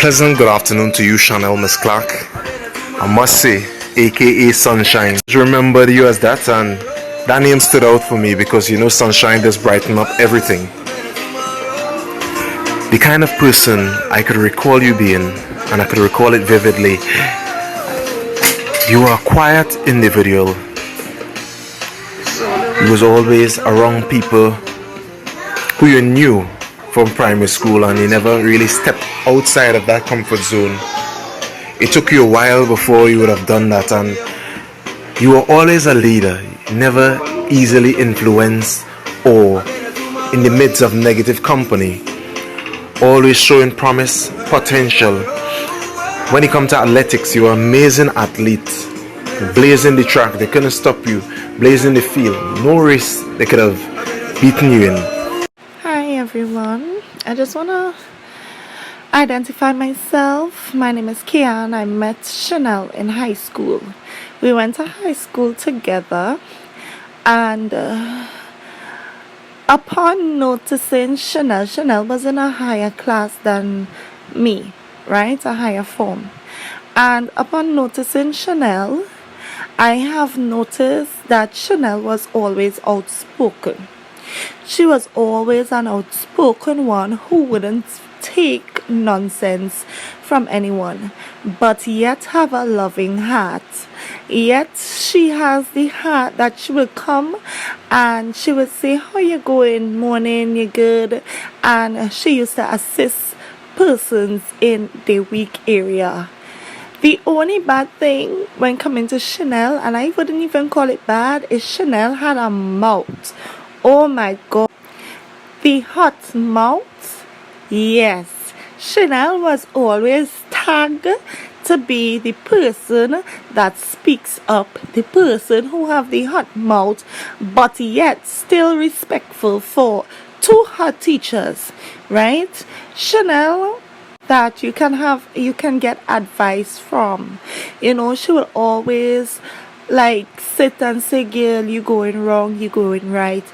Pleasant good afternoon to you, Shenelleclarke. I must say, aka Sunshine. Just remembered you as that, and that name stood out for me because you know Sunshine does brighten up everything. The kind of person I could recall you being, and I could recall it vividly. You were a quiet individual. You was always around people who you knew from primary school, and you never really stepped outside of that comfort zone. It took you a while before you would have done that, and you were always a leader, never easily influenced or in the midst of negative company, always showing promise, potential. When it comes to athletics, you were an amazing athlete, blazing the track, they couldn't stop you, blazing the field, no race they could have beaten you in. Hi everyone, I just want to identify myself. My name is Kian. I met Chanel in high school. We went to high school together, and upon noticing Chanel was in a higher class than me, right? A higher form. And upon noticing Chanel, I have noticed that Chanel was always outspoken. She was always an outspoken one who wouldn't take nonsense from anyone, but yet have a loving heart. Yet she has the heart that she will come and she would say, "How you going? Morning, you good?" And she used to assist persons in the weak area. The only bad thing when coming to Chanel, and I wouldn't even call it bad, is Chanel had a mouth. Oh my God. The hot mouth. Yes. Chanel was always tagged to be the person that speaks up, the person who have the hot mouth, but yet still respectful for two her teachers, right? Chanel that you can get advice from. She will always like sit and say, "Girl, you going wrong, you going right,"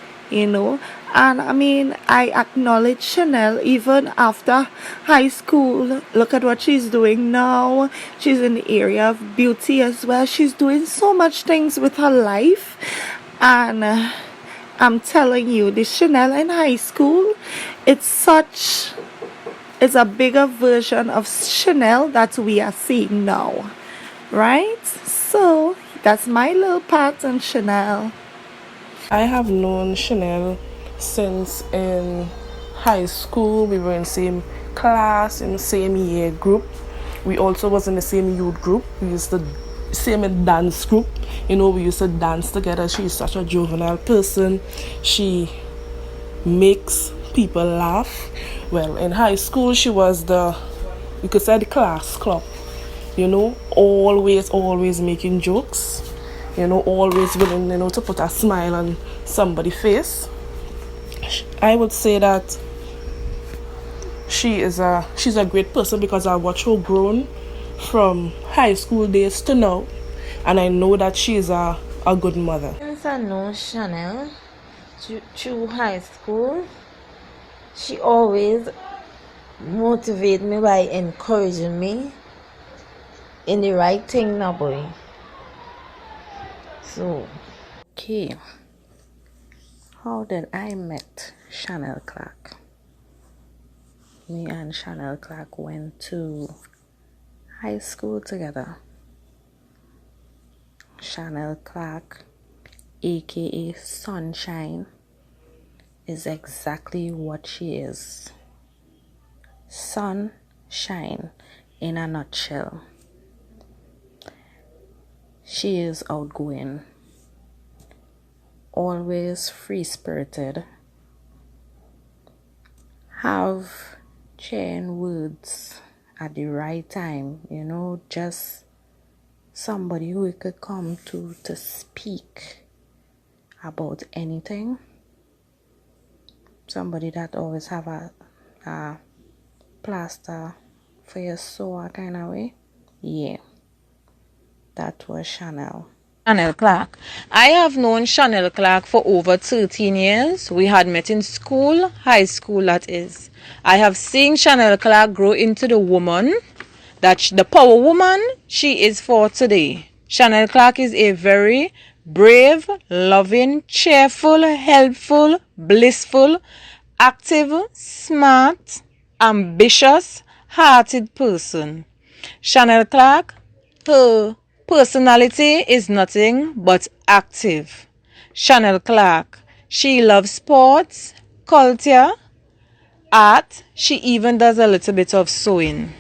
and I mean, I acknowledge Chanel even after high school. Look at what she's doing now. She's in the area of beauty as well. She's doing so much things with her life, and I'm telling you, the Chanel in high school, it's a bigger version of Chanel that we are seeing now, right? So that's my little part on Chanel. I have known Chanel since in high school. We were in the same class, in the same year group. We also was in the same youth group. We used to same in dance group. We used to dance together. She's such a juvenile person. She makes people laugh. Well, in high school, she was you could say the class clown. Always making jokes. Always willing, to put a smile on somebody's face. I would say that she's a great person because I watch her grown from high school days to now, and I know that she's a good mother. Since I know Chanel through high school, she always motivate me by encouraging me in the right thing now, boy. So, Okay, how did I met Shenelleclarke? Me and Shenelleclarke went to high school together. Shenelleclarke, aka Sunshine, is exactly what she is. Sunshine in a nutshell. She is outgoing, always free-spirited, have cheering words at the right time, just somebody who we could come to speak about anything, somebody that always have a plaster for your sore kind of way. Yeah, that was Chanel. Shenelleclarke. I have known Shenelleclarke for over 13 years. We had met in school, high school that is. I have seen Shenelleclarke grow into the woman, the power woman she is for today. Shenelleclarke is a very brave, loving, cheerful, helpful, blissful, active, smart, ambitious, hearted person. Shenelleclarke, her personality is nothing but active. Shenelleclarke, she loves sports, culture, art. She even does a little bit of sewing.